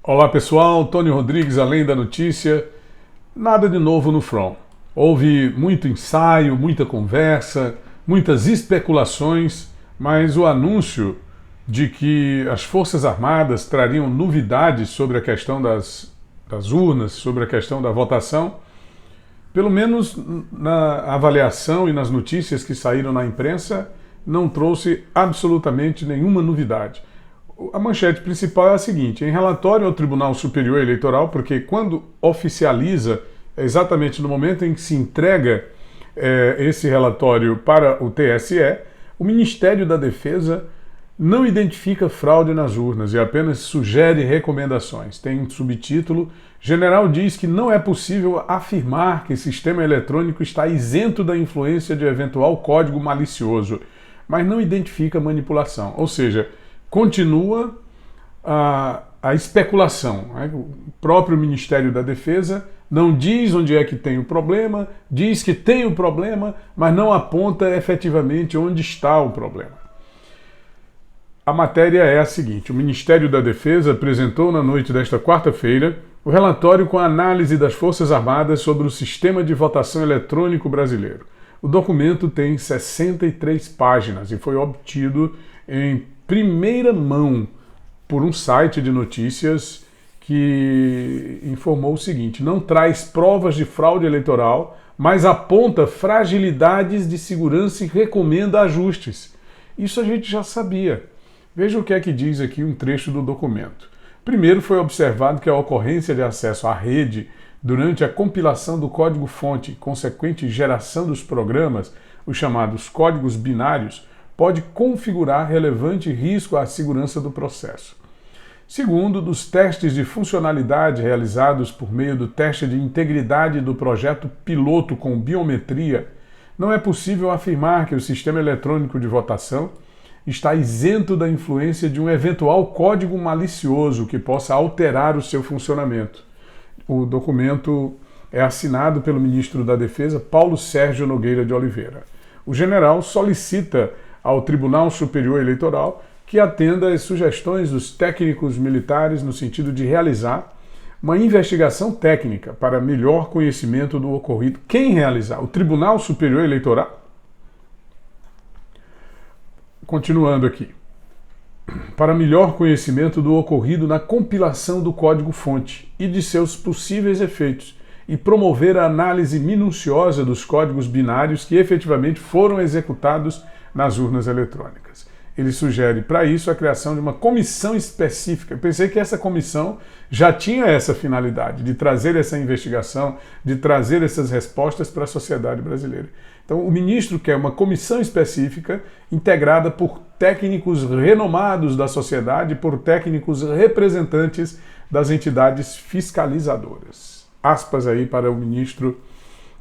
Olá pessoal, Tony Rodrigues, Além da Notícia. Nada de novo no front. Houve muito ensaio, muita conversa, muitas especulações, mas o anúncio de que as Forças Armadas trariam novidades sobre a questão das urnas, sobre a questão da votação, pelo menos na avaliação e nas notícias que saíram na imprensa, não trouxe absolutamente nenhuma novidade. A manchete principal é a seguinte: em relatório ao Tribunal Superior Eleitoral, porque quando oficializa, é exatamente no momento em que se entrega esse relatório para o TSE, o Ministério da Defesa não identifica fraude nas urnas e apenas sugere recomendações. Tem um subtítulo: General diz que não é possível afirmar que o sistema eletrônico está isento da influência de eventual código malicioso, mas não identifica manipulação. Ou seja, continua a especulação. Né? O próprio Ministério da Defesa não diz onde é que tem o problema, diz que tem o problema, mas não aponta efetivamente onde está o problema. A matéria é a seguinte: o Ministério da Defesa apresentou na noite desta quarta-feira o relatório com a análise das Forças Armadas sobre o sistema de votação eletrônico brasileiro. O documento tem 63 páginas e foi obtido em primeira mão por um site de notícias que informou o seguinte: não traz provas de fraude eleitoral, mas aponta fragilidades de segurança e recomenda ajustes. Isso a gente já sabia. Veja o que é que diz aqui um trecho do documento. Primeiro, foi observado que a ocorrência de acesso à rede durante a compilação do código-fonte e consequente geração dos programas, os chamados códigos binários, pode configurar relevante risco à segurança do processo. Segundo, dos testes de funcionalidade realizados por meio do teste de integridade do projeto piloto com biometria, não é possível afirmar que o sistema eletrônico de votação está isento da influência de um eventual código malicioso que possa alterar o seu funcionamento. O documento é assinado pelo ministro da Defesa, Paulo Sérgio Nogueira de Oliveira. O general solicita ao Tribunal Superior Eleitoral que atenda às sugestões dos técnicos militares no sentido de realizar uma investigação técnica para melhor conhecimento do ocorrido. Quem realizar? O Tribunal Superior Eleitoral? Continuando aqui. Para melhor conhecimento do ocorrido na compilação do código-fonte e de seus possíveis efeitos, e promover a análise minuciosa dos códigos binários que efetivamente foram executados nas urnas eletrônicas. Ele sugere para isso a criação de uma comissão específica. Eu pensei que essa comissão já tinha essa finalidade, de trazer essa investigação, de trazer essas respostas para a sociedade brasileira. Então, o ministro quer uma comissão específica integrada por técnicos renomados da sociedade, por técnicos representantes das entidades fiscalizadoras. Aspas aí para o ministro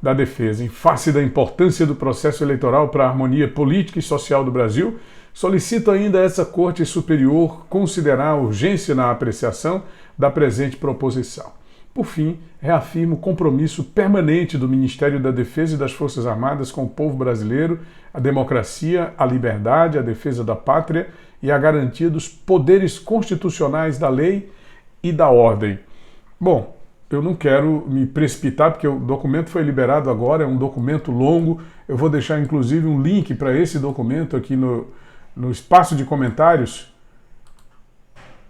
da Defesa. Em face da importância do processo eleitoral para a harmonia política e social do Brasil, solicito ainda a essa Corte Superior considerar a urgência na apreciação da presente proposição. Por fim, reafirmo o compromisso permanente do Ministério da Defesa e das Forças Armadas com o povo brasileiro, a democracia, a liberdade, a defesa da pátria e a garantia dos poderes constitucionais da lei e da ordem. Bom, eu não quero me precipitar, porque o documento foi liberado agora, é um documento longo. Eu vou deixar, inclusive, um link para esse documento aqui no espaço de comentários,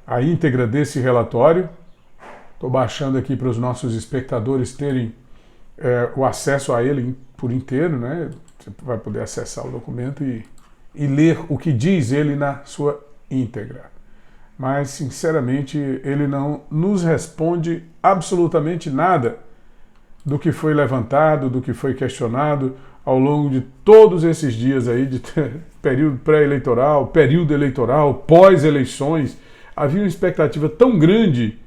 a íntegra desse relatório. Estou baixando aqui para os nossos espectadores terem o acesso a ele por inteiro, né? Você vai poder acessar o documento e ler o que diz ele na sua íntegra. Mas, sinceramente, ele não nos responde absolutamente nada do que foi levantado, do que foi questionado ao longo de todos esses dias aí, de período pré-eleitoral, período eleitoral, pós-eleições. Havia uma expectativa tão grande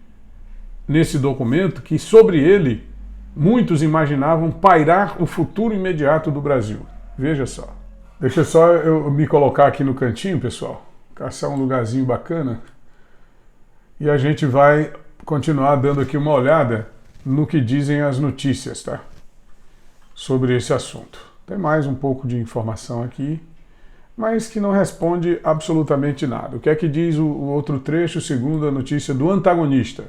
nesse documento que sobre ele muitos imaginavam pairar o futuro imediato do Brasil. Veja só. Deixa só eu me colocar aqui no cantinho, pessoal, caçar um lugarzinho bacana, e a gente vai continuar dando aqui uma olhada no que dizem as notícias, tá? Sobre esse assunto. Tem mais um pouco de informação aqui, mas que não responde absolutamente nada. O que é que diz o outro trecho, segundo a notícia do antagonista?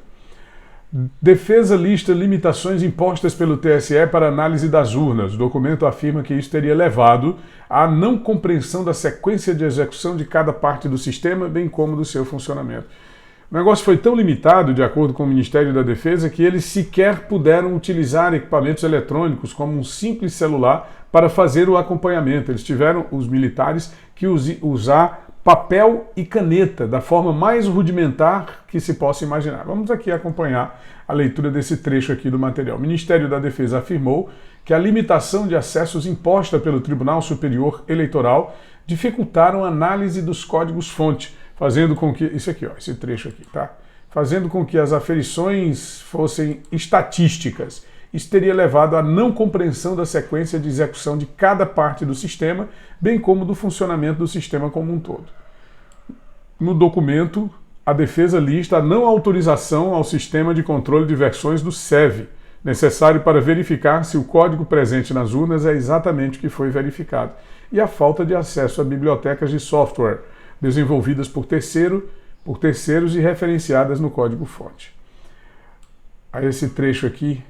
Defesa lista limitações impostas pelo TSE para análise das urnas. O documento afirma que isso teria levado à não compreensão da sequência de execução de cada parte do sistema, bem como do seu funcionamento. O negócio foi tão limitado, de acordo com o Ministério da Defesa, que eles sequer puderam utilizar equipamentos eletrônicos como um simples celular para fazer o acompanhamento. Eles tiveram, os militares, que usar papel e caneta, da forma mais rudimentar que se possa imaginar. Vamos aqui acompanhar a leitura desse trecho aqui do material. O Ministério da Defesa afirmou que a limitação de acessos imposta pelo Tribunal Superior Eleitoral dificultaram a análise dos códigos-fonte, fazendo com que... Isso aqui, ó, esse trecho aqui, tá? Fazendo com que as aferições fossem estatísticas. Isso teria levado à não compreensão da sequência de execução de cada parte do sistema, bem como do funcionamento do sistema como um todo. No documento, a defesa lista a não autorização ao sistema de controle de versões do SEV, necessário para verificar se o código presente nas urnas é exatamente o que foi verificado, e a falta de acesso a bibliotecas de software, desenvolvidas por terceiros e referenciadas no código-fonte. A esse trecho aqui,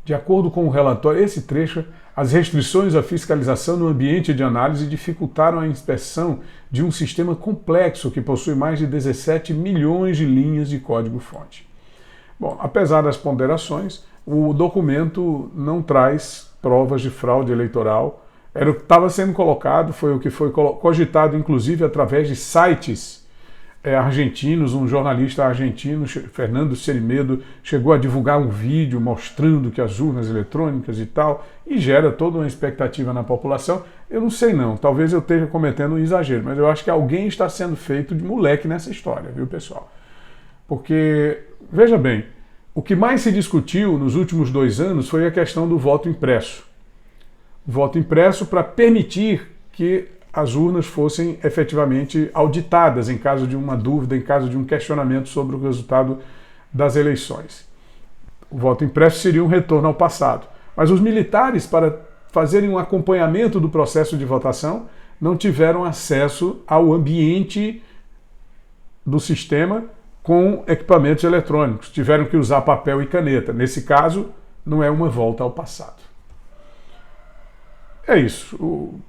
de acordo com o relatório, esse trecho, as restrições à fiscalização no ambiente de análise dificultaram a inspeção de um sistema complexo que possui mais de 17 milhões de linhas de código-fonte. Bom, apesar das ponderações, o documento não traz provas de fraude eleitoral. Era o que estava sendo colocado, foi o que foi cogitado, inclusive, através de sites argentinos. Um jornalista argentino, Fernando Cerimedo, chegou a divulgar um vídeo mostrando que as urnas eletrônicas e tal, e gera toda uma expectativa na população. Eu não sei não, talvez eu esteja cometendo um exagero, mas eu acho que alguém está sendo feito de moleque nessa história, viu, pessoal? Porque, veja bem, o que mais se discutiu nos últimos 2 anos foi a questão do voto impresso. Voto impresso para permitir que as urnas fossem efetivamente auditadas em caso de uma dúvida, em caso de um questionamento sobre o resultado das eleições. O voto impresso seria um retorno ao passado. Mas os militares, para fazerem um acompanhamento do processo de votação, não tiveram acesso ao ambiente do sistema com equipamentos eletrônicos. Tiveram que usar papel e caneta. Nesse caso, não é uma volta ao passado. É isso. O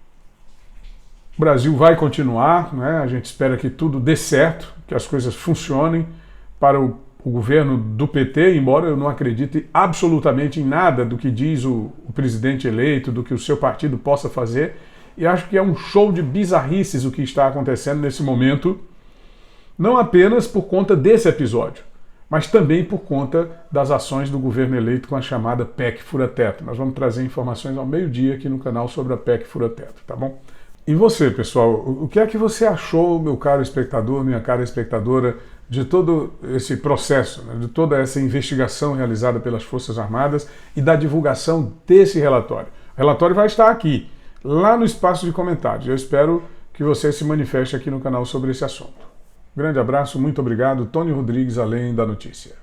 Brasil vai continuar, né? A gente espera que tudo dê certo, que as coisas funcionem para o governo do PT, embora eu não acredite absolutamente em nada do que diz o presidente eleito, do que o seu partido possa fazer, e acho que é um show de bizarrices o que está acontecendo nesse momento, não apenas por conta desse episódio, mas também por conta das ações do governo eleito com a chamada PEC Fura-Teto. Nós vamos trazer informações ao meio-dia aqui no canal sobre a PEC Fura-Teto, tá bom? E você, pessoal, o que é que você achou, meu caro espectador, minha cara espectadora, de todo esse processo, né, de toda essa investigação realizada pelas Forças Armadas e da divulgação desse relatório? O relatório vai estar aqui, lá no espaço de comentários. Eu espero que você se manifeste aqui no canal sobre esse assunto. Grande abraço, muito obrigado. Tony Rodrigues, Além da Notícia.